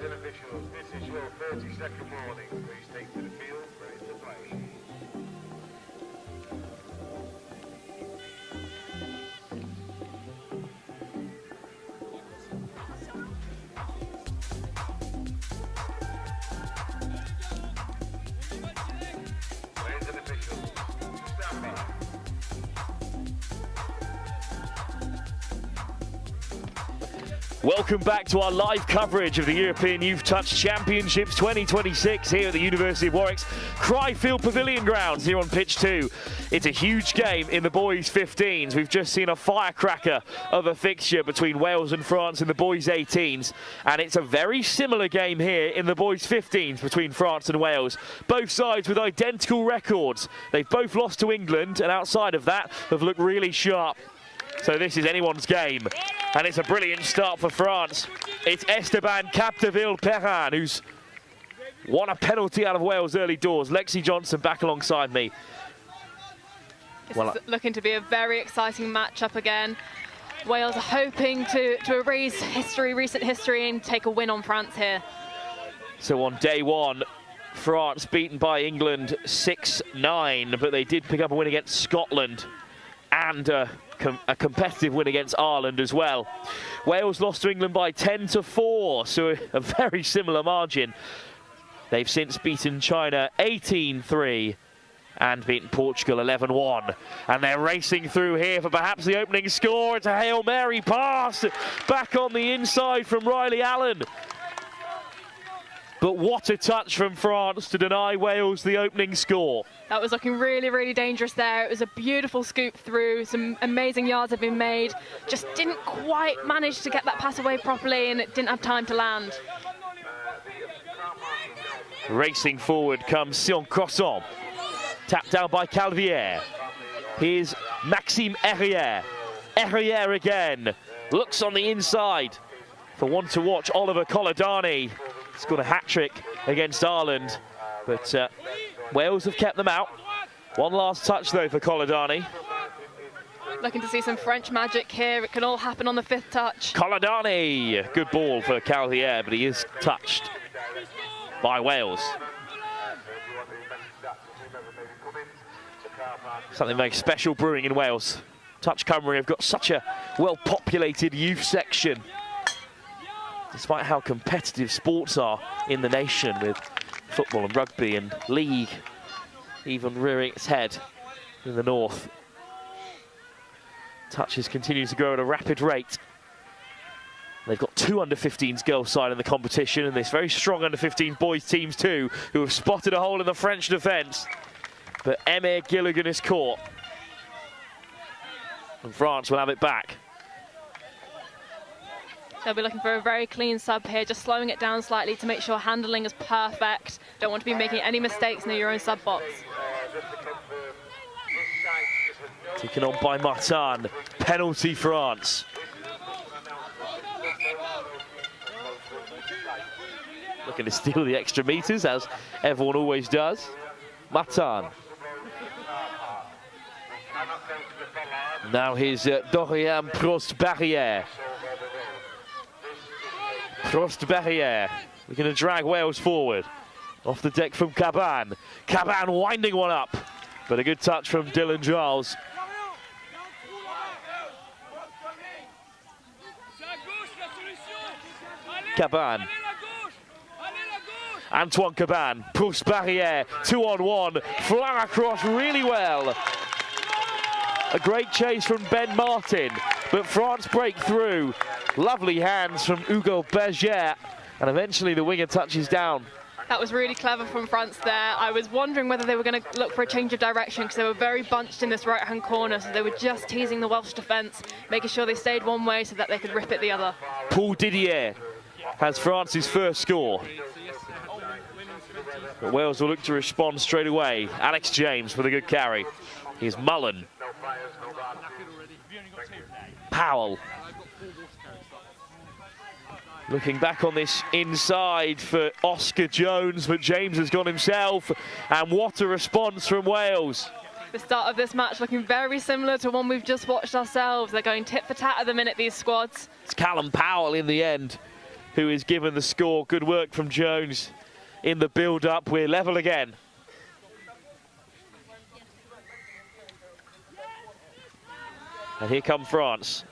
Officials, this is your 30-second warning. Please take to the field, ready to play. Ladies and officials, stand by. Welcome back to our live coverage of the European Youth Touch Championships 2026 here at the University of Warwick's Cryfield Pavilion grounds here on pitch 2. It's a huge game in the boys 15s. We've just seen a firecracker of a fixture between Wales and France in the boys 18s, and it's a very similar game here in the boys 15s between France and Wales. Both sides with identical records. They've both lost to England, and outside of that have looked really sharp. So this is anyone's game, and it's a brilliant start for France. It's Esteban Capdeville-Perrin who's won a penalty out of Wales early doors. Lexi Johnson back alongside me. This is looking to be a very exciting matchup again. Wales are hoping to erase recent history, and take a win on France here. So on day one, France beaten by England 6-9, but they did pick up a win against Scotland and a competitive win against Ireland as well. Wales lost to England by 10-4, so a very similar margin. They've since beaten China 18-3 and beaten Portugal 11-1. And they're racing through here for perhaps the opening score. It's a Hail Mary pass back on the inside from Riley Allen. But what a touch from France to deny Wales the opening score. That was looking really, really dangerous there. It was a beautiful scoop through. Some amazing yards have been made. Just didn't quite manage to get that pass away properly, and it didn't have time to land. Racing forward comes Sion Crosson. Tapped down by Calvier. Here's Maxime Herrière. Herrière again. Looks on the inside. For one to watch, Oliver Colodani. He's got a hat-trick against Ireland, but Wales have kept them out. One last touch, though, for Colodani. Looking to see some French magic here. It can all happen on the 5th touch. Colodani! Good ball for Calvier, but he is touched by Wales. Something very special brewing in Wales. Touch Cymru have got such a well-populated youth section, despite how competitive sports are in the nation, with football and rugby and league even rearing its head in the north. Touches continue to grow at a rapid rate. They've got 2 under-15s girls side in the competition, and this very strong under-15 boys teams too, who have spotted a hole in the French defence. But Emir Gilligan is caught, and France will have it back. They'll be looking for a very clean sub here, just slowing it down slightly to make sure handling is perfect. Don't want to be making any mistakes near your own sub box. Taken on by Martin. Penalty France. Looking to steal the extra meters, as everyone always does. Martin. Now here's Dorian Prost-Barrière. Prost-Barrière. We're going to drag Wales forward. Off the deck from Caban. Caban winding one up. But a good touch from Dylan Giles. Caban. Antoine Caban. Prost-Barrière. 2-on-1. Flung across really well. A great chase from Ben Martin, but France break through. Lovely hands from Hugo Berger, and eventually the winger touches down. That was really clever from France there. I was wondering whether they were going to look for a change of direction because they were very bunched in this right-hand corner, so they were just teasing the Welsh defence, making sure they stayed one way so that they could rip it the other. Paul Didier has France's first score. But Wales will look to respond straight away. Alex James with a good carry. Here's Mullen. Powell. Looking back on this inside for Oscar Jones, but James has gone himself. And what a response from Wales. The start of this match looking very similar to one we've just watched ourselves. They're going tit for tat at the minute, these squads. It's Callum Powell in the end who is given the score. Good work from Jones in the build-up. We're level again. And here come France,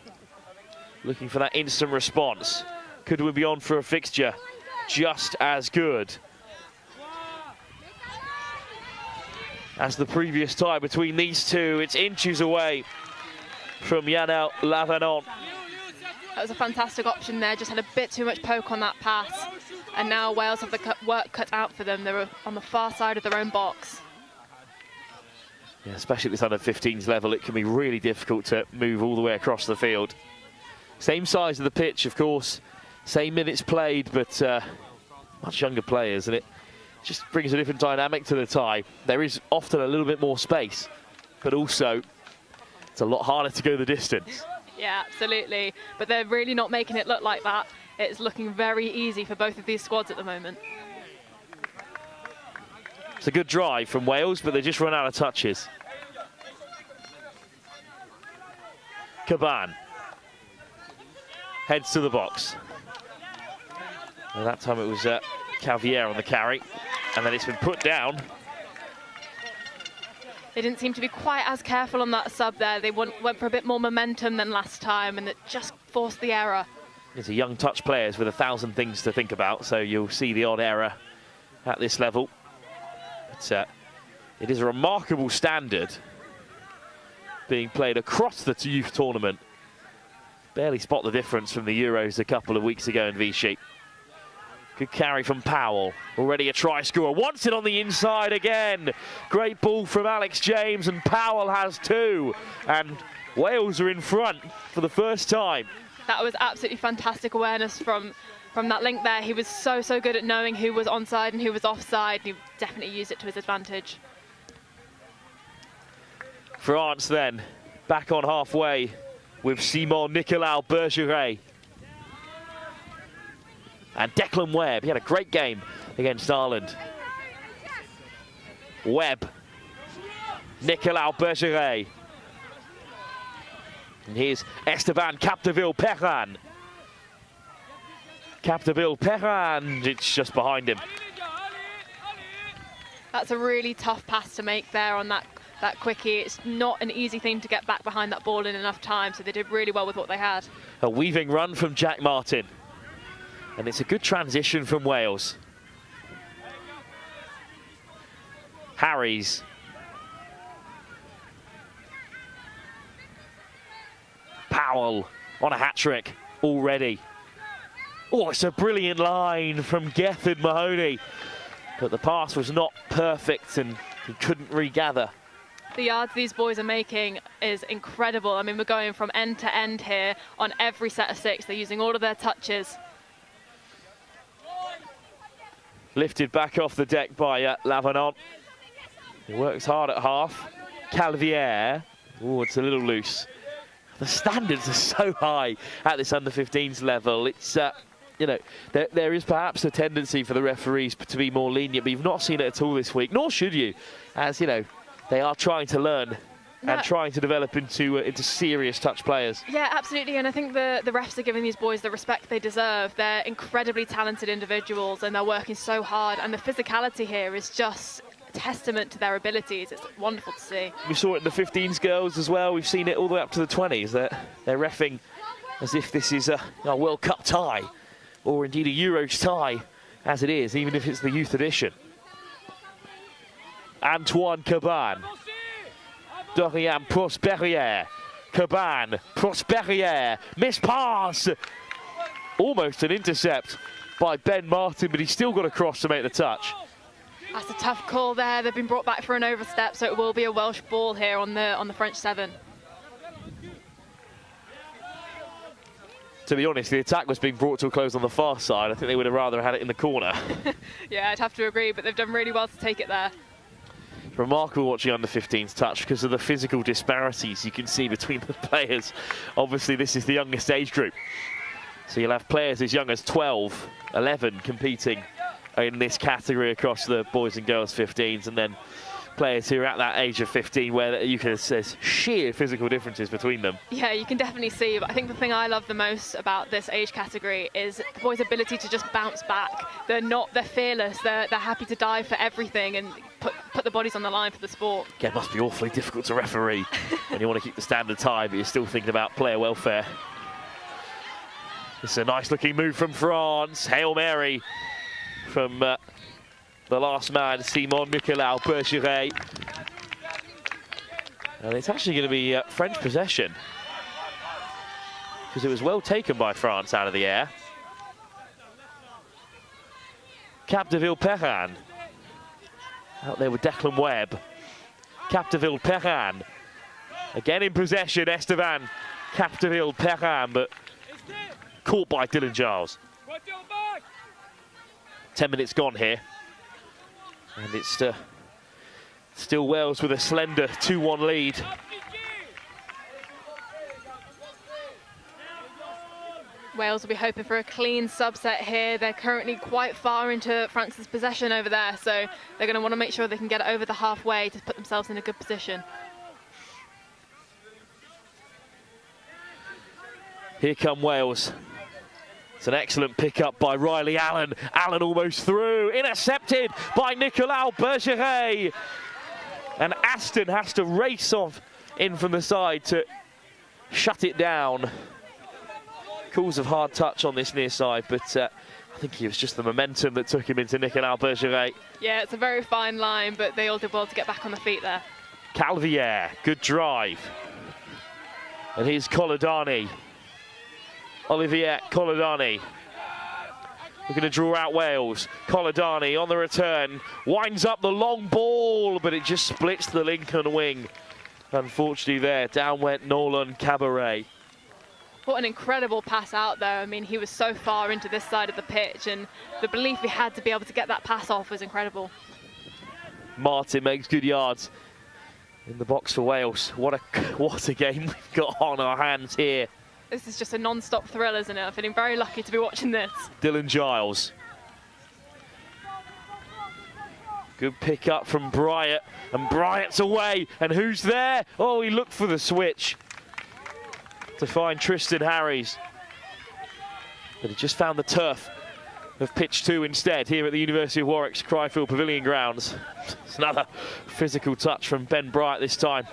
looking for that instant response. Could we be on for a fixture just as good as the previous tie between these two? It's inches away from Yanel Lavanant. That was a fantastic option there, just had a bit too much poke on that pass. And now Wales have the work cut out for them. They're on the far side of their own box. Yeah, especially at this under-15s level, it can be really difficult to move all the way across the field. Same size of the pitch, of course. Same minutes played, but much younger players, and it just brings a different dynamic to the tie. There is often a little bit more space, but also it's a lot harder to go the distance. Yeah, absolutely. But they're really not making it look like that. It's looking very easy for both of these squads at the moment. It's a good drive from Wales, but they just run out of touches. Caban heads to the box. And that time it was Cavier on the carry, and then it's been put down. They didn't seem to be quite as careful on that sub there. They went for a bit more momentum than last time, and it just forced the error. These are young touch players with 1,000 things to think about, so you'll see the odd error at this level. But it is a remarkable standard being played across the youth tournament. Barely spot the difference from the Euros a couple of weeks ago in Vichy. Good carry from Powell. Already a try scorer. Wants it on the inside again. Great ball from Alex James, and Powell has two. And Wales are in front for the first time. That was absolutely fantastic awareness from that link there. He was so good at knowing who was onside and who was offside. He definitely used it to his advantage. France then back on halfway with Simon Nicolas Bergeret. And Declan Webb, he had a great game against Ireland. Webb, Nicolas Bergeret. And here's Esteban Capdeville-Perrin. Capdeville-Perrin, it's just behind him. That's a really tough pass to make there on that quickie. It's not an easy thing to get back behind that ball in enough time, so they did really well with what they had. A weaving run from Jack Martin. And it's a good transition from Wales. Harries. Powell on a hat-trick already. Oh, it's a brilliant line from Gethin Mahoney. But the pass was not perfect and he couldn't regather. The yards these boys are making is incredible. I mean, we're going from end to end here on every set of six. They're using all of their touches. Lifted back off the deck by Lavanant. He works hard at half. Calvier. Oh, it's a little loose. The standards are so high at this under-15s level. It's, you know, there is perhaps a tendency for the referees to be more lenient, but you've not seen it at all this week, nor should you, as, you know, they are trying to learn and trying to develop into serious touch players. Yeah, absolutely, and I think the refs are giving these boys the respect they deserve. They're incredibly talented individuals and they're working so hard, and the physicality here is just a testament to their abilities. It's wonderful to see. We saw it in the 15s girls as well. We've seen it all the way up to the 20s. They're reffing as if this is a World Cup tie, or indeed a Euros tie, as it is, even if it's the youth edition. Antoine Caban. Dorian Prosperière. Caban, Prosperière, missed pass. Almost an intercept by Ben Martin, but he's still got a cross to make the touch. That's a tough call there. They've been brought back for an overstep, so it will be a Welsh ball here on the French 7. To be honest, the attack was being brought to a close on the far side. I think they would have rather had it in the corner. Yeah, I'd have to agree, but they've done really well to take it there. Remarkable watching under-15s touch because of the physical disparities you can see between the players. Obviously, this is the youngest age group. So you'll have players as young as 12, 11 competing in this category across the boys and girls 15s, and then players who are at that age of 15 where you can there's sheer physical differences between them. Yeah, you can definitely see, but I think the thing I love the most about this age category is the boys' ability to just bounce back. They're fearless, they're happy to dive for everything and put the bodies on the line for the sport. Again, it must be awfully difficult to referee when you want to keep the standard high, but you're still thinking about player welfare. It's a nice looking move from France. Hail Mary from the last man, Simon Nicolas Bergeret. And it's actually going to be French possession, because it was well taken by France out of the air. Capdeville-Perrin out there with Declan Webb. Capdeville-Perrin again in possession. Esteban Capdeville-Perrin, but caught by Dylan Giles. 10 minutes gone here. And it's still Wales with a slender 2-1 lead. Wales will be hoping for a clean subset here. They're currently quite far into France's possession over there, so they're going to want to make sure they can get it over the halfway to put themselves in a good position. Here come Wales. It's an excellent pick-up by Riley Allen. Allen almost through, intercepted by Nicolas Bergeret. And Aston has to race off in from the side to shut it down. Calls of hard touch on this near side, but I think it was just the momentum that took him into Nicolas Bergeret. Yeah, it's a very fine line, but they all did well to get back on the feet there. Calvier, good drive. And here's Colodani. Olivier Colodani. We're going to draw out Wales. Colodani on the return. Winds up the long ball, but it just splits the Lincoln wing. Unfortunately there, down went Nolan Cabaret. What an incredible pass out there. I mean, he was so far into this side of the pitch, and the belief he had to be able to get that pass off was incredible. Martin makes good yards in the box for Wales. What a game we've got on our hands here. This is just a non-stop thrill, isn't it? I'm feeling very lucky to be watching this. Dylan Giles. Good pick up from Bryant, and Bryant's away, and who's there? Oh, he looked for the switch to find Tristan Harries, but he just found the turf of pitch 2 instead here at the University of Warwick's Cryfield Pavilion grounds. It's another physical touch from Ben Bryant this time.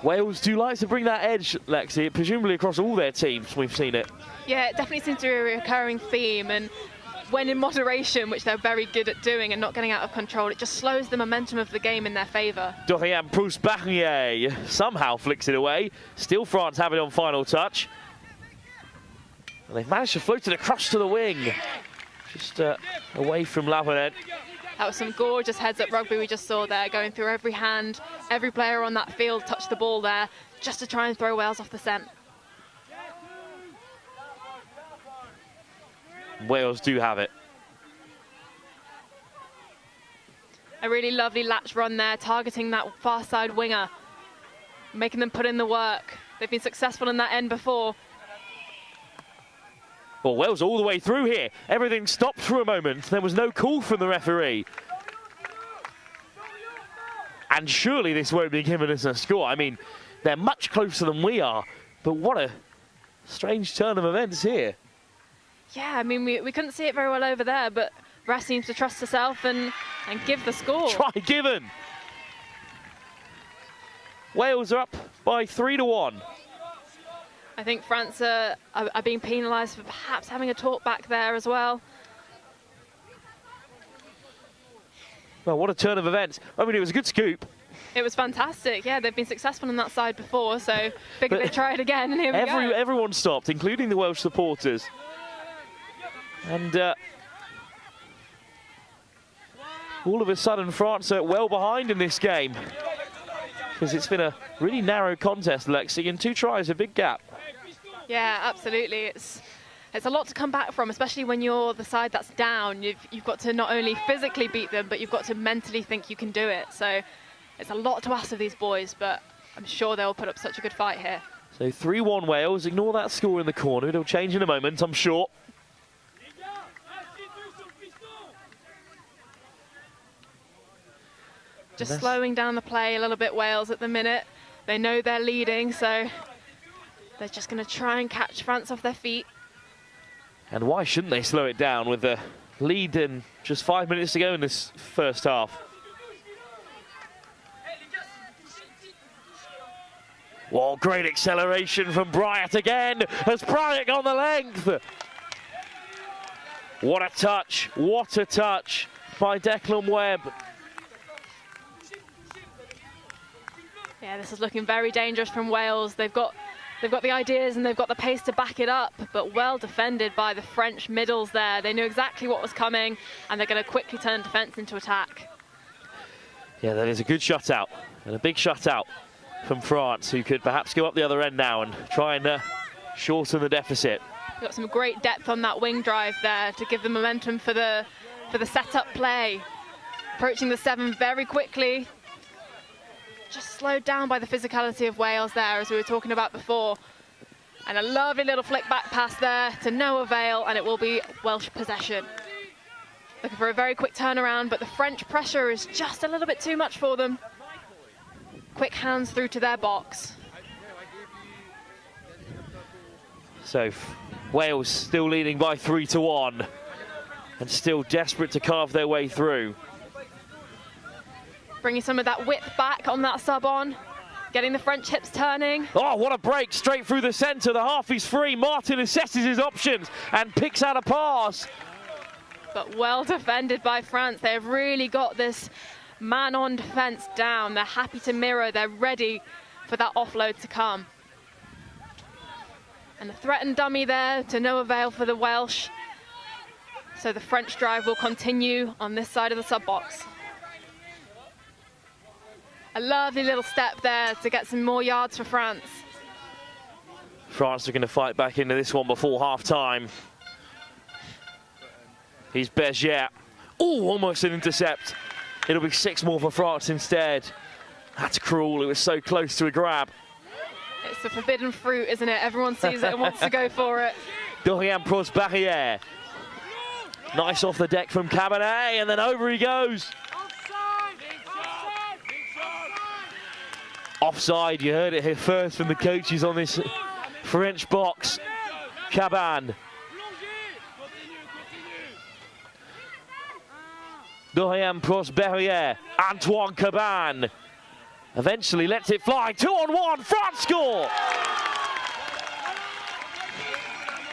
Wales do like to bring that edge, Lexi, presumably across all their teams. We've seen it. Yeah, it definitely seems to be a recurring theme, and when in moderation, which they're very good at doing and not getting out of control, it just slows the momentum of the game in their favour. Dorian Proust-Barnier somehow flicks it away. Still France have it on final touch. And they've managed to float it across to the wing. Just away from Lavanette. That was some gorgeous heads-up rugby we just saw there, going through every hand. Every player on that field touched the ball there, just to try and throw Wales off the scent. Wales do have it. A really lovely latch run there, targeting that far side winger, making them put in the work. They've been successful in that end before. Well, Wales all the way through here. Everything stopped for a moment. There was no call from the referee. And surely this won't be given as a score. I mean, they're much closer than we are, but what a strange turn of events here. Yeah, I mean, we couldn't see it very well over there, but Ras seems to trust herself and give the score. Try given. Wales are up by 3-1. I think France are being penalised for perhaps having a talk back there as well. Well, what a turn of events. I mean, it was a good scoop. It was fantastic. Yeah, they've been successful on that side before, so figured they'd try it again, and here we go. Everyone stopped, including the Welsh supporters. And all of a sudden, France are well behind in this game, because it's been a really narrow contest, Lexi, and 2 tries, a big gap. Yeah, absolutely. It's a lot to come back from, especially when you're the side that's down. You've got to not only physically beat them, but you've got to mentally think you can do it. So it's a lot to ask of these boys, but I'm sure they'll put up such a good fight here. So 3-1 Wales. Ignore that score in the corner. It'll change in a moment, I'm sure. Just slowing down the play a little bit, Wales, at the minute. They know they're leading, so they're just going to try and catch France off their feet. And why shouldn't they slow it down with the lead in just 5 minutes to go in this first half? Well, great acceleration from Bryant again. Has Bryant on the length? What a touch by Declan Webb. Yeah, this is looking very dangerous from Wales. They've got the ideas and they've got the pace to back it up, but well defended by the French middles there. They knew exactly what was coming, and they're going to quickly turn defence into attack. Yeah, that is a good shutout, and a big shutout from France, who could perhaps go up the other end now and try and shorten the deficit. Got some great depth on that wing drive there to give the momentum for the set-up play. Approaching the 7 very quickly. Just slowed down by the physicality of Wales there, as we were talking about before. And a lovely little flick back pass there to no avail, and it will be Welsh possession. Looking for a very quick turnaround, but the French pressure is just a little bit too much for them. Quick hands through to their box. So Wales still leading by 3-1, and still desperate to carve their way through. Bringing some of that width back on that sub on. Getting the French hips turning. Oh, what a break, straight through the centre. The half is free. Martin assesses his options and picks out a pass. But well defended by France. They've really got this man-on defence down. They're happy to mirror. They're ready for that offload to come. And the threatened dummy there to no avail for the Welsh. So the French drive will continue on this side of the sub-box. A lovely little step there to get some more yards for France. France are going to fight back into this one before half-time. Here's Bergier. Oh, almost an intercept. It'll be 6 more for France instead. That's cruel. It was so close to a grab. It's the forbidden fruit, isn't it? Everyone sees it and wants to go for it. Dorian Pros-Barrière. Nice off the deck from Cabernet, and then over he goes. Offside, you heard it here first from the coaches on this French box. Caban. Dorian Pros-Barrière. Antoine Caban. Eventually lets it fly. 2-on-1. France score!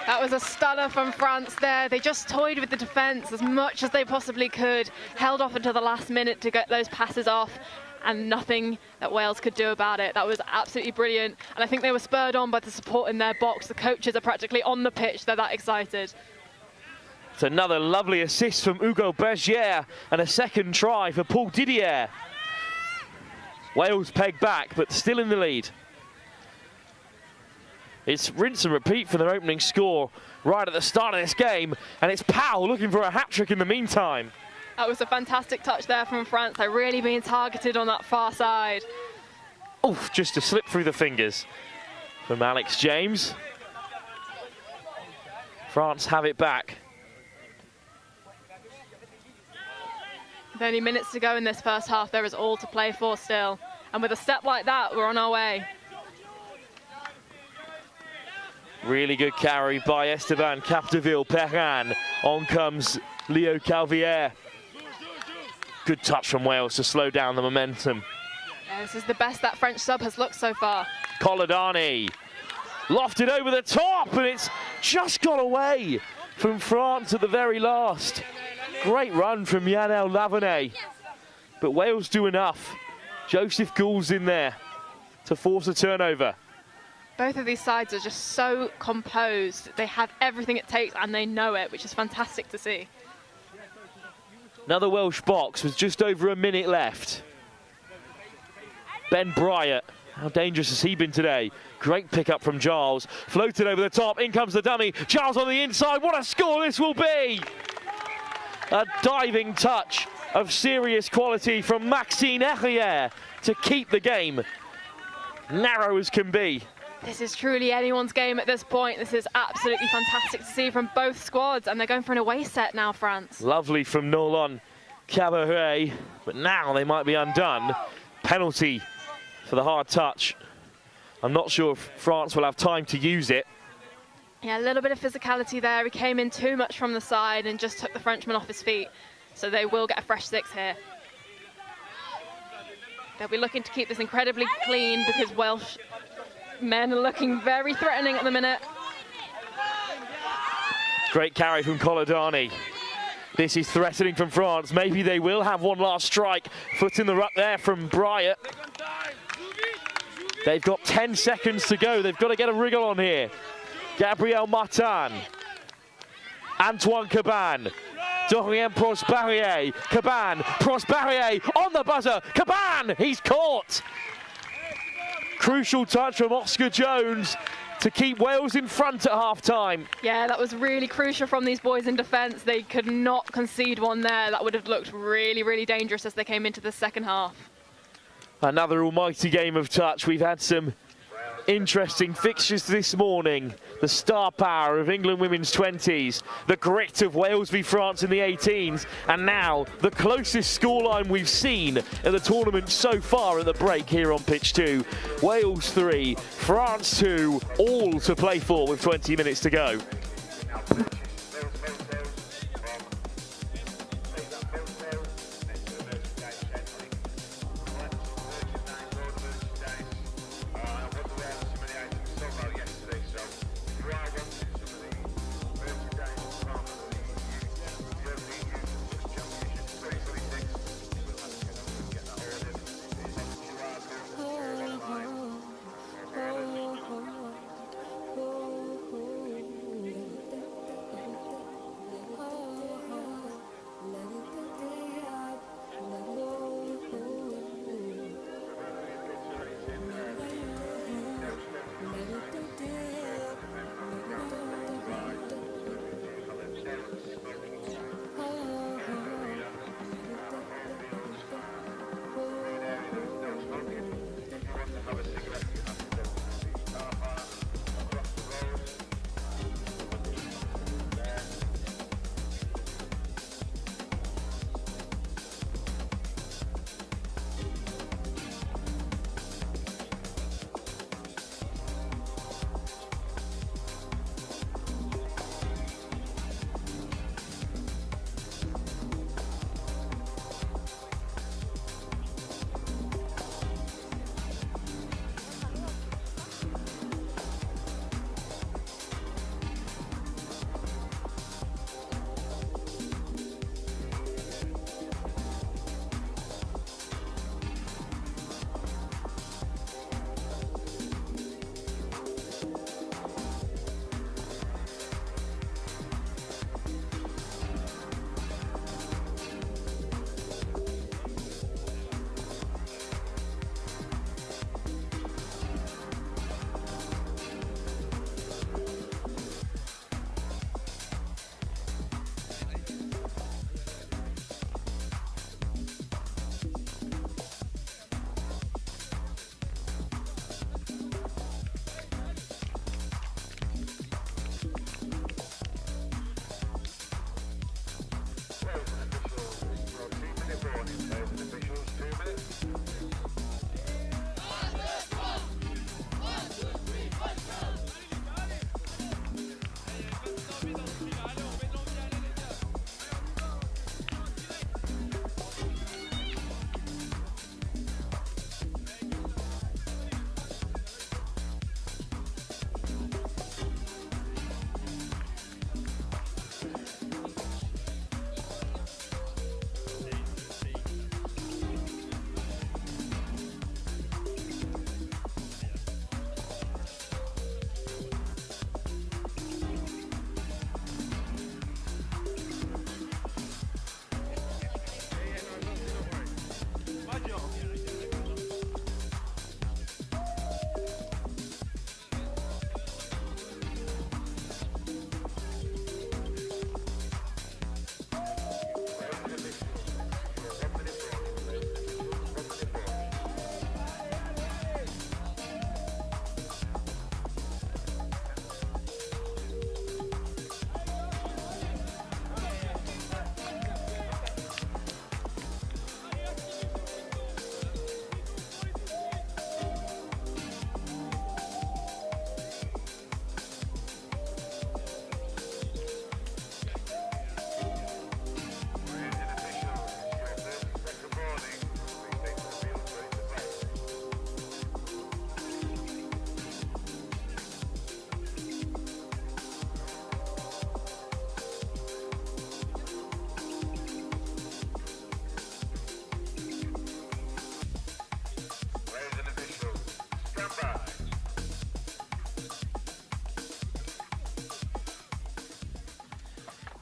That was a stunner from France there. They just toyed with the defence as much as they possibly could. Held off until the last minute to get those passes off. And nothing that Wales could do about it. That was absolutely brilliant. And I think they were spurred on by the support in their box. The coaches are practically on the pitch. They're that excited. It's another lovely assist from Hugo Bergier and a second try for Paul Didier. Wales peg back, but still in the lead. It's rinse and repeat for their opening score right at the start of this game. And it's Powell looking for a hat-trick in the meantime. That was a fantastic touch there from France. They're really being targeted on that far side. Oof, just a slip through the fingers from Alex James. France have it back. With only minutes to go in this first half, there is all to play for still. And with a step like that, we're on our way. Really good carry by Esteban Capdeville-Perrin. On comes Leo Calvier. Good touch from Wales to slow down the momentum. Yeah, this is the best that French sub has looked so far. Colodani lofted over the top, and it's just got away from France at the very last. Great run from Yanel Lavonnet, but Wales do enough Joseph Gould's in there to force a turnover. Both of these sides are just so composed. They have everything it takes and they know it, which is fantastic to see. Another Welsh box with just over a minute left. Ben Bryant, how dangerous has he been today? Great pickup from Giles. Floated over the top, in comes the dummy. Giles on the inside, what a score this will be! A diving touch of serious quality from Maxime Herrière to keep the game narrow as can be. This is truly anyone's game at this point. This is absolutely fantastic to see from both squads, and they're going for an away set now, France. Lovely from Nolan Cabaret, but now they might be undone. Penalty for the hard touch. I'm not sure if France will have time to use it. Yeah, a little bit of physicality there. He came in too much from the side and just took the Frenchman off his feet. So they will get a fresh 6 here. They'll be looking to keep this incredibly clean because Welsh men are looking very threatening at the minute. Great carry from Colodani. This is threatening from France. Maybe they will have one last strike. Foot in the ruck there from Bryant. They've got 10 seconds to go. They've got to get a wriggle on here. Gabriel Martin. Antoine Caban. Dorian Prosbarrier. Caban. Prosbarrier on the buzzer. Caban! He's caught. Crucial touch from Oscar Jones to keep Wales in front at half-time. Yeah, that was really crucial from these boys in defence. They could not concede one there. That would have looked really, really dangerous as they came into the second half. Another almighty game of touch. We've had some interesting fixtures this morning. The star power of England women's 20s, the grit of Wales v France in the 18s, and now the closest scoreline we've seen in the tournament so far at the break here on pitch 2. Wales 3, France 2, all to play for with 20 minutes to go.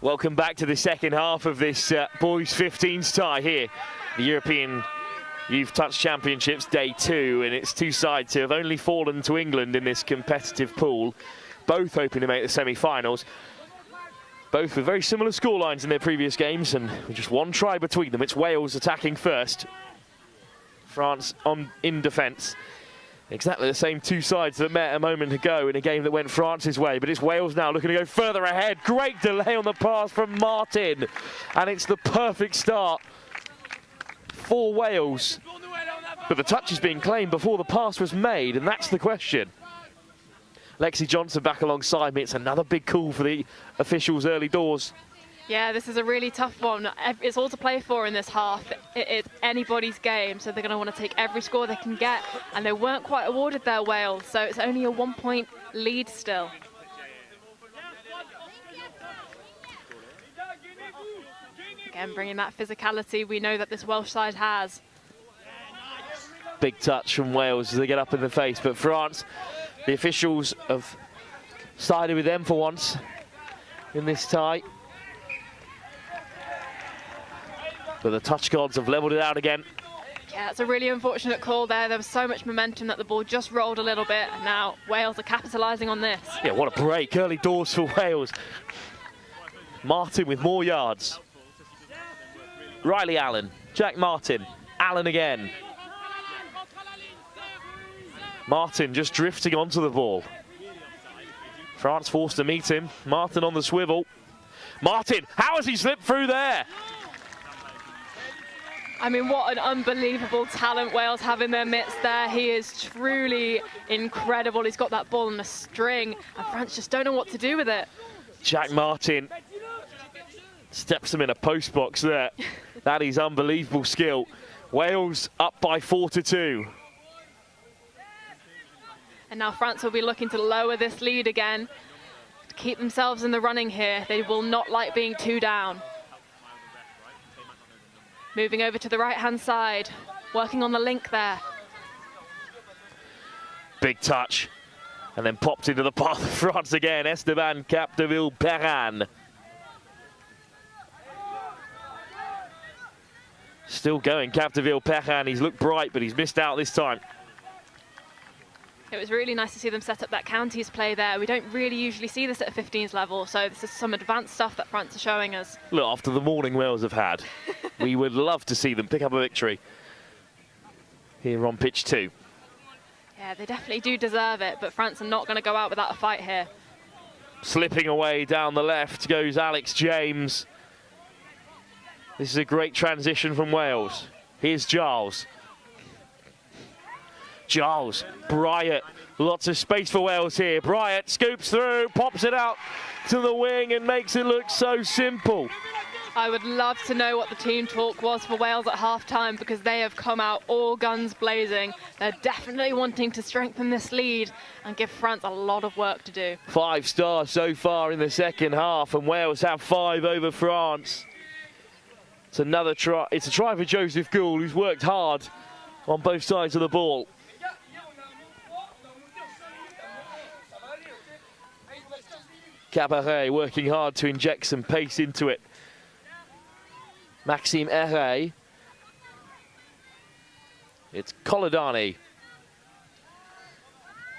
Welcome back to the second half of this boys 15s tie here. The European Youth Touch Championships Day 2, and it's two sides who have only fallen to England in this competitive pool, both hoping to make the semi-finals. Both with very similar scorelines in their previous games, and with just one try between them. It's Wales attacking first. France in defence. Exactly the same two sides that met a moment ago in a game that went France's way, but it's Wales now looking to go further ahead. Great delay on the pass from Martin, and it's the perfect start for Wales. But the touch is being claimed before the pass was made, and that's the question. Lexi Johnson back alongside me. It's another big call for the officials early doors. Yeah, this is a really tough one. It's all to play for in this half. It's anybody's game, so they're going to want to take every score they can get, and they weren't quite awarded their Wales, so it's only a 1-point lead still. Again, bringing that physicality we know that this Welsh side has. Big touch from Wales as they get up in the face, but France, the officials have sided with them for once in this tie. But the touch gods have levelled it out again. Yeah, it's a really unfortunate call there. There was so much momentum that the ball just rolled a little bit, and now Wales are capitalising on this. Yeah, what a break. Early doors for Wales. Martin with more yards. Riley Allen, Jack Martin, Allen again. Martin just drifting onto the ball. France forced to meet him. Martin on the swivel. Martin, how has he slipped through there? I mean, what an unbelievable talent Wales have in their midst there. He is truly incredible. He's got that ball on a string, and France just don't know what to do with it. Jack Martin steps him in a post box there. That is unbelievable skill. Wales up by 4-2. And now France will be looking to lower this lead again, to keep themselves in the running here. They will not like being 2 down. Moving over to the right-hand side, working on the link there. Big touch, and then popped into the path of France again. Esteban Capdeville-Perrin. Still going, Capdeville-Perrin. He's looked bright, but he's missed out this time. It was really nice to see them set up that counties play there. We don't really usually see this at a 15s level, so this is some advanced stuff that France are showing us. Look, after the morning Wales have had, we would love to see them pick up a victory here on pitch 2. Yeah, they definitely do deserve it, but France are not going to go out without a fight here. Slipping away down the left goes Alex James. This is a great transition from Wales. Here's Giles. Giles, Bryant, lots of space for Wales here. Bryant scoops through, pops it out to the wing and makes it look so simple. I would love to know what the team talk was for Wales at half-time, because they have come out all guns blazing. They're definitely wanting to strengthen this lead and give France a lot of work to do. 5 stars so far in the second half, and Wales have 5 over France. It's another try. It's a try for Joseph Gould, who's worked hard on both sides of the ball. Cabaret working hard to inject some pace into it. Maxime Herré. It's Colodani.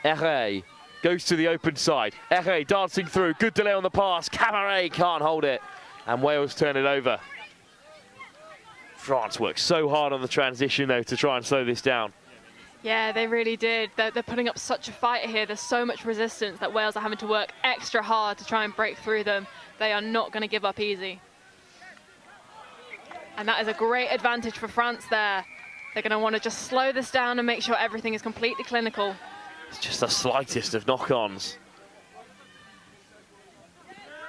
Herré goes to the open side. Herré dancing through. Good delay on the pass. Cabaret can't hold it. And Wales turn it over. France worked so hard on the transition, though, to try and slow this down. Yeah, they really did. They're putting up such a fight here. There's so much resistance that Wales are having to work extra hard to try and break through them. They are not going to give up easy. And that is a great advantage for France there. They're going to want to just slow this down and make sure everything is completely clinical. It's just the slightest of knock-ons.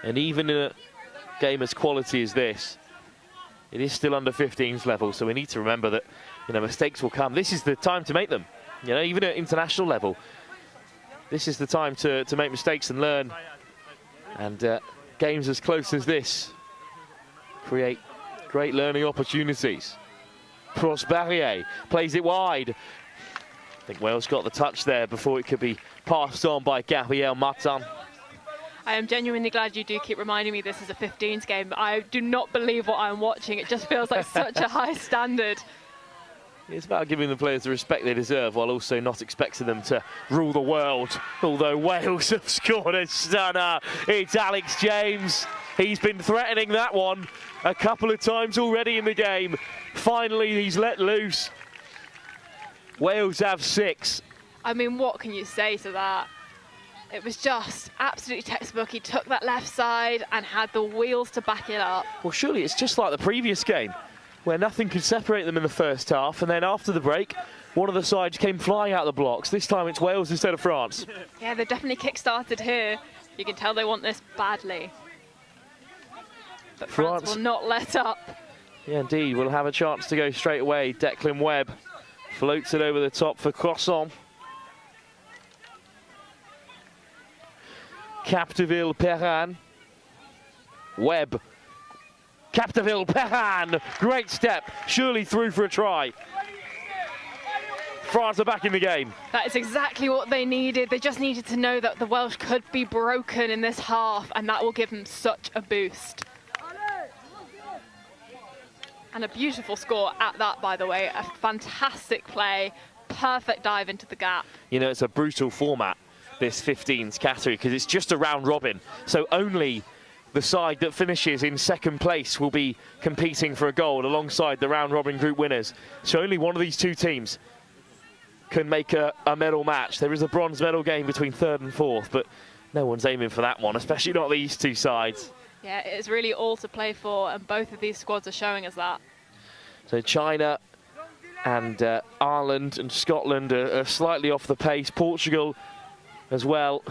And even in a game as quality as this, it is still under 15s level, so we need to remember that, you know, mistakes will come. This is the time to make them. You know, even at international level, this is the time to make mistakes and learn. And games as close as this create great learning opportunities. Cross Barrier plays it wide. I think Wales got the touch there before it could be passed on by Gabriel Martin. I am genuinely glad you do keep reminding me this is a 15s game. I do not believe what I'm watching. It just feels like such a high standard. It's about giving the players the respect they deserve while also not expecting them to rule the world. Although Wales have scored a stunner. It's Alex James. He's been threatening that one a couple of times already in the game. Finally, he's let loose. Wales have 6. I mean, what can you say to that? It was just absolutely textbook. He took that left side and had the wheels to back it up. Well, surely it's just like the previous game, where nothing could separate them in the first half, and then after the break, one of the sides came flying out of the blocks. This time it's Wales instead of France. Yeah, they've definitely kick-started here. You can tell they want this badly. But France will not let up. Yeah, indeed, we'll have a chance to go straight away. Declan Webb floats it over the top for Croissant. Capdeville-Perrin. Webb. Capdeville-Perrin. Great step. Surely through for a try. France are back in the game. That is exactly what they needed. They just needed to know that the Welsh could be broken in this half, and that will give them such a boost. And a beautiful score at that, by the way. A fantastic play. Perfect dive into the gap. You know, it's a brutal format, this 15s category, because it's just a round robin. So only the side that finishes in second place will be competing for a gold alongside the round robin group winners. So only one of these two teams can make a medal match. There is a bronze medal game between third and fourth, but no one's aiming for that one, especially not these two sides. Yeah, it's really all to play for, and both of these squads are showing us that. So China and Ireland and Scotland are slightly off the pace. Portugal as well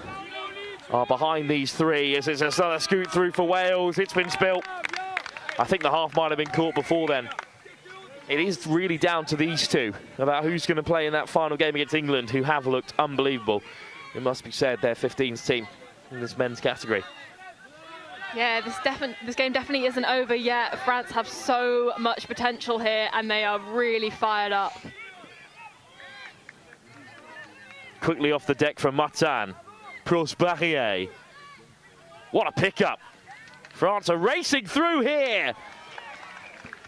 are behind these three as it's another scoot through for Wales. It's been spilt. I think the half might have been caught before then. It is really down to these two about who's going to play in that final game against England, who have looked unbelievable. It must be said, their 15s team in this men's category. Yeah, this game definitely isn't over yet. France have so much potential here, and they are really fired up. Quickly off the deck from Martin. Prosbarrier. What a pickup. France are racing through here.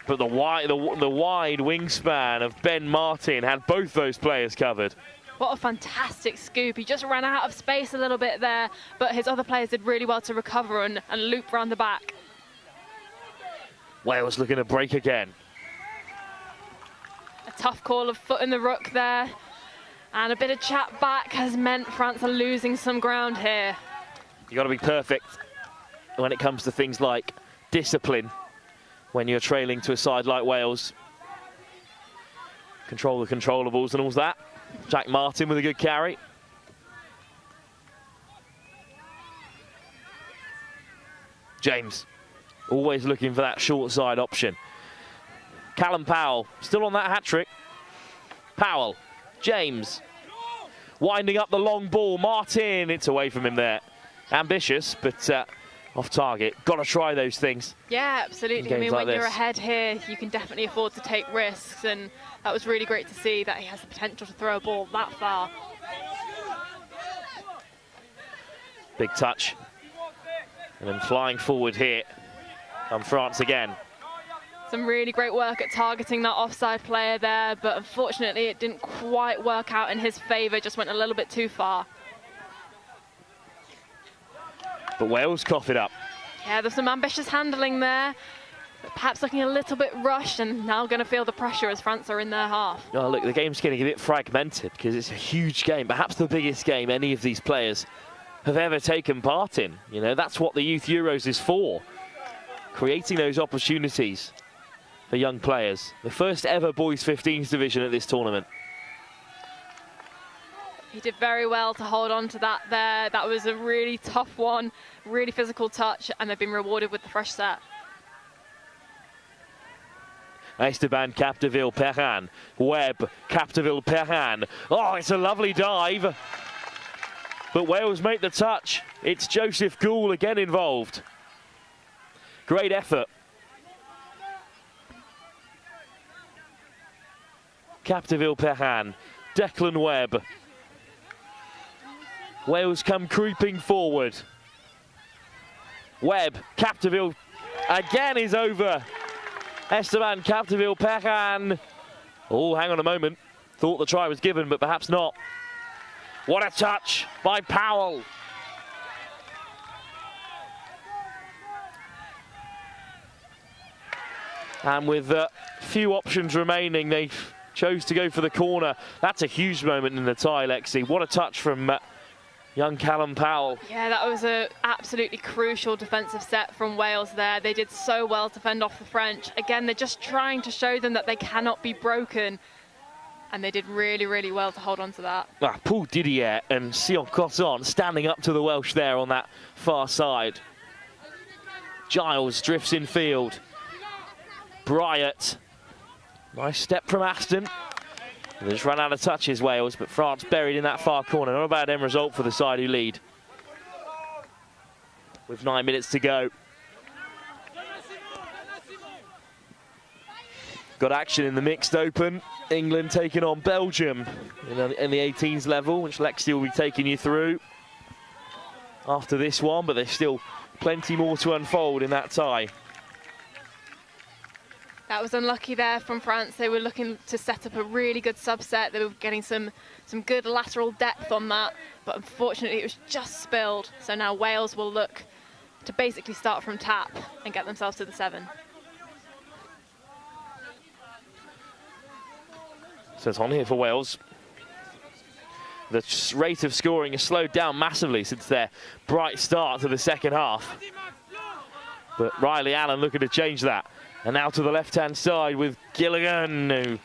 But the wide wingspan of Ben Martin had both those players covered. What a fantastic scoop. He just ran out of space a little bit there, but his other players did really well to recover and loop round the back. Wales looking to break again. A tough call of foot in the ruck there. And a bit of chat back has meant France are losing some ground here. You've got to be perfect when it comes to things like discipline when you're trailing to a side like Wales. Control the controllables and all that. Jack Martin with a good carry. James, always looking for that short side option. Callum Powell, still on that hat-trick. Powell, James, winding up the long ball. Martin, it's away from him there. Ambitious, but off target. Got to try those things. Yeah, absolutely. I mean, like when you're ahead here, you can definitely afford to take risks, and that was really great to see that he has the potential to throw a ball that far. Big touch. And then flying forward here come France again. Some really great work at targeting that offside player there, but unfortunately it didn't quite work out in his favour, just went a little bit too far. But Wales cough it up. Yeah, there's some ambitious handling there, but perhaps looking a little bit rushed, and now going to feel the pressure as France are in their half. Oh, look, the game's getting a bit fragmented because it's a huge game, perhaps the biggest game any of these players have ever taken part in. You know, that's what the Youth Euros is for, creating those opportunities for young players. The first ever boys 15s division at this tournament. He did very well to hold on to that there. That was a really tough one, really physical touch, and they've been rewarded with the fresh set. Esteban Capdeville-Perrin. Webb, Capdeville-Perrin. Oh, it's a lovely dive. But Wales make the touch. It's Joseph Gould again involved. Great effort. Capdeville-Perrin. Declan Webb. Wales come creeping forward. Webb, Capdeville again is over. Esteban Capdeville-Perrin. Oh, hang on a moment. Thought the try was given, but perhaps not. What a touch by Powell. And with few options remaining, they chose to go for the corner. That's a huge moment in the tie, Lexi. What a touch from young Callum Powell. Yeah, that was an absolutely crucial defensive set from Wales there. They did so well to fend off the French. Again, they're just trying to show them that they cannot be broken. And they did really, really well to hold on to that. Paul Didier and Sion Cosson standing up to the Welsh there on that far side. Giles drifts in field. Bryant. Nice step from Aston. They just ran out of touches, Wales, but France buried in that far corner. Not a bad end result for the side who lead. With 9 minutes to go. Got action in the mixed open. England taking on Belgium in the 18s level, which Lexi will be taking you through after this one, but there's still plenty more to unfold in that tie. That was unlucky there from France. They were looking to set up a really good subset. They were getting some good lateral depth on that, but unfortunately it was just spilled. So now Wales will look to basically start from tap and get themselves to the 7. So it's on here for Wales. The rate of scoring has slowed down massively since their bright start to the second half. But Riley Allen looking to change that. And now to the left-hand side with Gilligan, who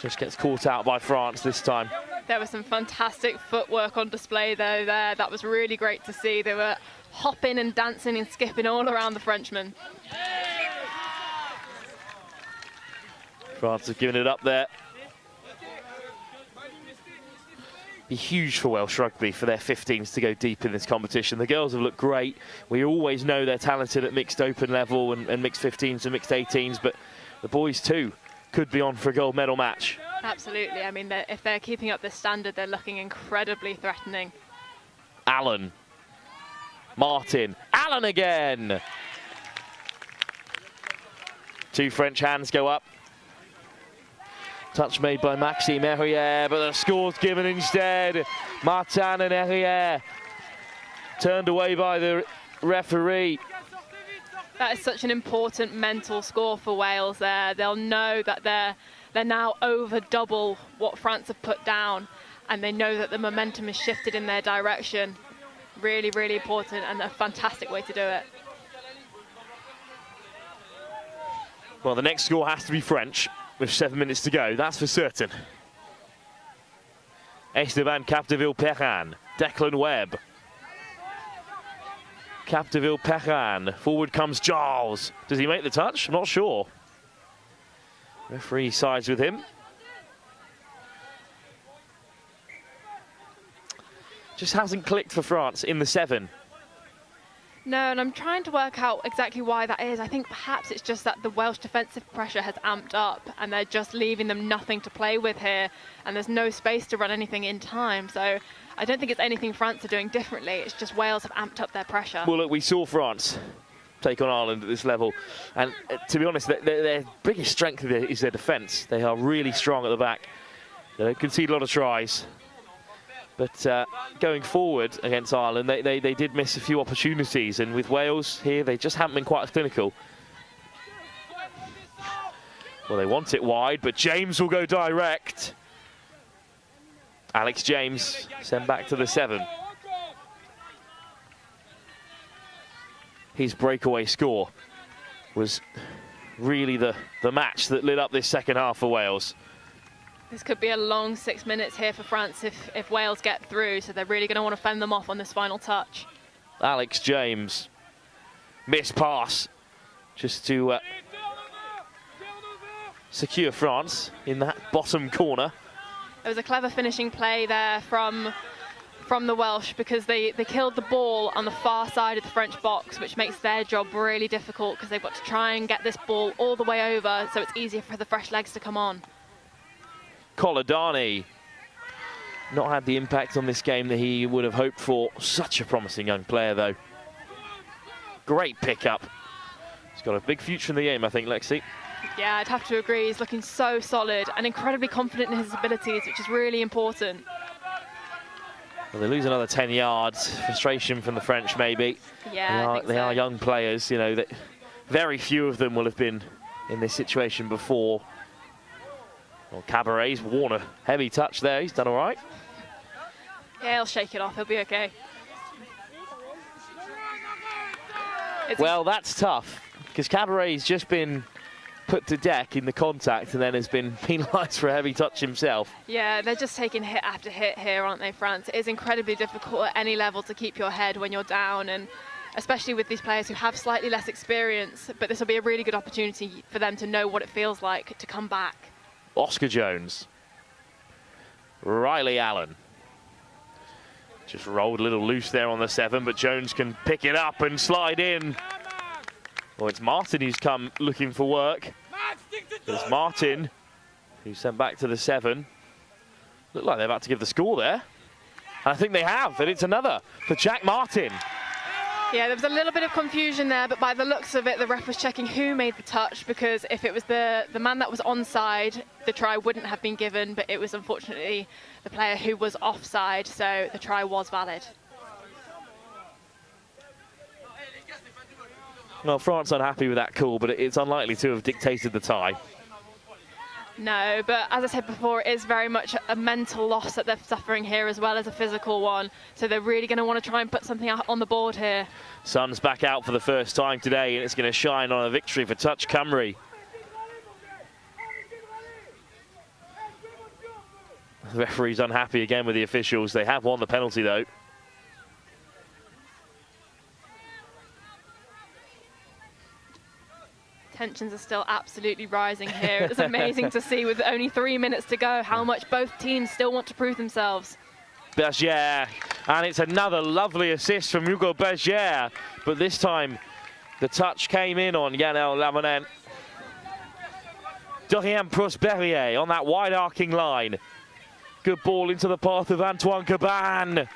just gets caught out by France this time. There was some fantastic footwork on display though there. That was really great to see. They were hopping and dancing and skipping all around the Frenchman. France has given it up there. Be huge for Welsh rugby for their 15s to go deep in this competition. The girls have looked great. We always know they're talented at mixed open level and mixed 15s and mixed 18s, but the boys too could be on for a gold medal match. Absolutely. I mean, if they're keeping up this standard, they're looking incredibly threatening. Allen. Martin. Allen again. 2 French hands go up. Touch made by Maxime Herrière, but the score's given instead. Martin and Herrière turned away by the referee. That is such an important mental score for Wales there. They'll know that they're now over double what France have put down, and they know that the momentum is shifted in their direction. Really, really important and a fantastic way to do it. Well, the next score has to be French. With 7 minutes to go, that's for certain. Esteban Capdeville-Perrin, Declan Webb. Capdeville-Perrin, forward comes Giles. Does he make the touch? I'm not sure. Referee sides with him. Just hasn't clicked for France in the 7. No, and I'm trying to work out exactly why that is. I think perhaps it's just that the Welsh defensive pressure has amped up and they're just leaving them nothing to play with here, and there's no space to run anything in time. So I don't think it's anything France are doing differently. It's just Wales have amped up their pressure. Well, look, we saw France take on Ireland at this level, and to be honest, their biggest strength is their defence. They are really strong at the back. They don't concede a lot of tries. But going forward against Ireland, they did miss a few opportunities. And with Wales here, they just haven't been quite as clinical. Well, they want it wide, but James will go direct. Alex James sent back to the 7. His breakaway score was really the match that lit up this second half for Wales. This could be a long 6 minutes here for France if Wales get through, so they're really going to want to fend them off on this final touch. Alex James, missed pass, just to secure France in that bottom corner. There was a clever finishing play there from the Welsh, because they killed the ball on the far side of the French box, which makes their job really difficult because they've got to try and get this ball all the way over so it's easier for the fresh legs to come on. Kolodani not had the impact on this game that he would have hoped for. Such a promising young player, though. Great pickup. He's got a big future in the game, I think, Lexi. Yeah, I'd have to agree. He's looking so solid and incredibly confident in his abilities, which is really important. Well, they lose another 10 yards. Frustration from the French, maybe. Yeah, they are young players, you know. Very few of them will have been in this situation before. Well, Cabaret's worn a heavy touch there. He's done all right. Yeah, he'll shake it off. He'll be okay. Well, that's tough, because Cabaret's just been put to deck in the contact and then has been penalised for a heavy touch himself. Yeah, they're just taking hit after hit here, aren't they, France? It is incredibly difficult at any level to keep your head when you're down, and especially with these players who have slightly less experience, but this will be a really good opportunity for them to know what it feels like to come back. Oscar Jones. Riley Allen. Just rolled a little loose there on the 7, but Jones can pick it up and slide in. Well, it's Martin who's come looking for work. There's Martin, who's sent back to the 7. Look like they're about to give the score there. And I think they have, and it's another for Jack Martin. Yeah, there was a little bit of confusion there, but by the looks of it, the ref was checking who made the touch, because if it was the man that was onside, the try wouldn't have been given, but it was unfortunately the player who was offside, so the try was valid. Well, France unhappy with that call, but it's unlikely to have dictated the tie. No, but as I said before, it is very much a mental loss that they're suffering here as well as a physical one. So they're really going to want to try and put something out on the board here. Sun's back out for the first time today, and it's going to shine on a victory for Touch Cymru. The referee's unhappy again with the officials. They have won the penalty, though. Tensions are still absolutely rising here. It's amazing to see, with only 3 minutes to go, how much both teams still want to prove themselves. Berger, and it's another lovely assist from Hugo Berger, but this time the touch came in on Yanel Lavonen. Dorian Prosperrier on that wide arcing line. Good ball into the path of Antoine Caban.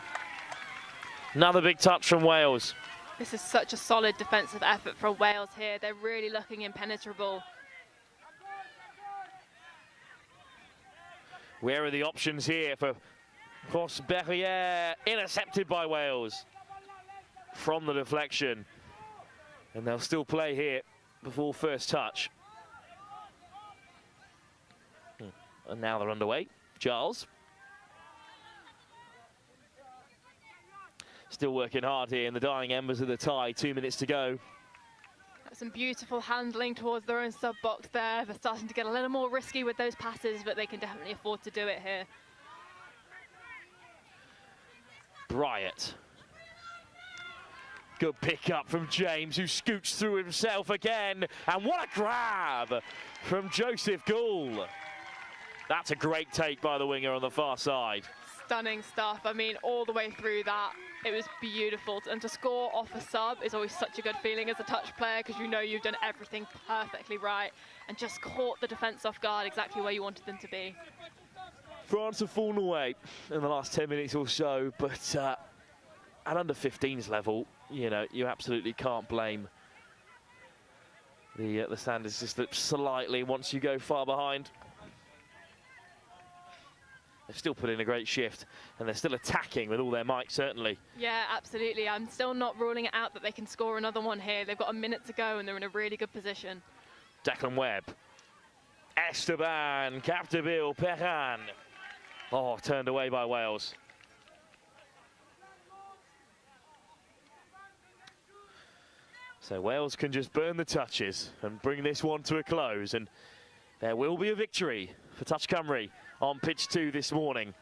Another big touch from Wales. This is such a solid defensive effort from Wales here. They're really looking impenetrable. Where are the options here for Prosperrier? Intercepted by Wales from the deflection. And they'll still play here before first touch. And now they're underway. Charles. Still working hard here in the dying embers of the tie. 2 minutes to go. Some beautiful handling towards their own sub-box there. They're starting to get a little more risky with those passes, but they can definitely afford to do it here. Bryant. Good pick up from James, who scoots through himself again. And what a grab from Joseph Gould. That's a great take by the winger on the far side. Stunning stuff. I mean, all the way through that, it was beautiful. And to score off a sub is always such a good feeling as a touch player, because you know you've done everything perfectly right and just caught the defence off guard exactly where you wanted them to be. France have fallen away in the last 10 minutes or so, but at under 15s level, you know, you absolutely can't blame the standards just slip slightly once you go far behind. They've still put in a great shift, and they're still attacking with all their might, certainly. Yeah, absolutely. I'm still not ruling it out that they can score another one here. They've got a minute to go, and they're in a really good position. Declan Webb. Esteban Capdeville Perrin. Oh, turned away by Wales. So Wales can just burn the touches and bring this one to a close, and there will be a victory for Touch Cymru on pitch 2 this morning.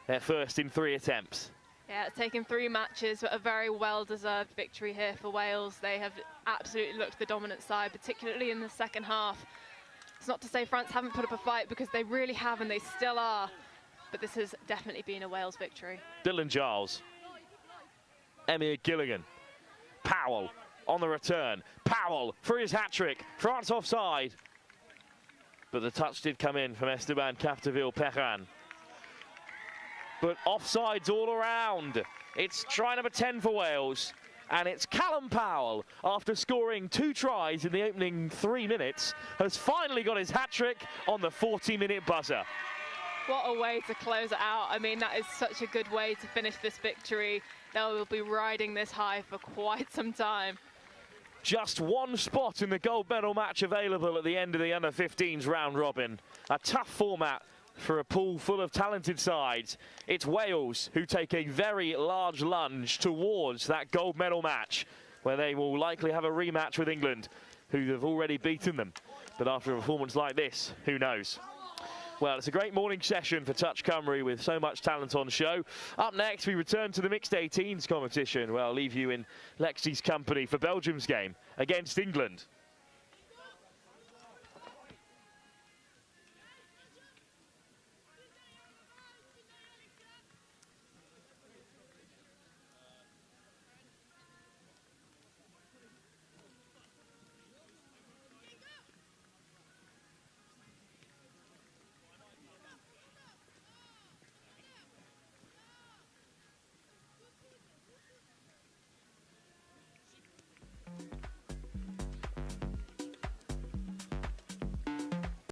Their first in 3 attempts. Yeah, it's taken 3 matches, but a very well-deserved victory here for Wales. They have absolutely looked the dominant side, particularly in the second half. It's not to say France haven't put up a fight, because they really have, and they still are. But this has definitely been a Wales victory. Dylan Giles. Emir Gilligan. Powell on the return. Powell for his hat-trick. France offside. But the touch did come in from Esteban Capdeville Perrin. But offsides all around. It's try number 10 for Wales. And it's Callum Powell, after scoring 2 tries in the opening 3 minutes, has finally got his hat-trick on the 40-minute buzzer. What a way to close it out. I mean, that is such a good way to finish this victory. They will be riding this high for quite some time. Just one spot in the gold medal match available at the end of the under-15s round robin. A tough format for a pool full of talented sides. It's Wales who take a very large lunge towards that gold medal match, where they will likely have a rematch with England, who have already beaten them. But after a performance like this, who knows? Well, it's a great morning session for Touch Cymru with so much talent on show. Up next, we return to the mixed 18s competition, where I'll leave you in Lexi's company for Belgium's game against England.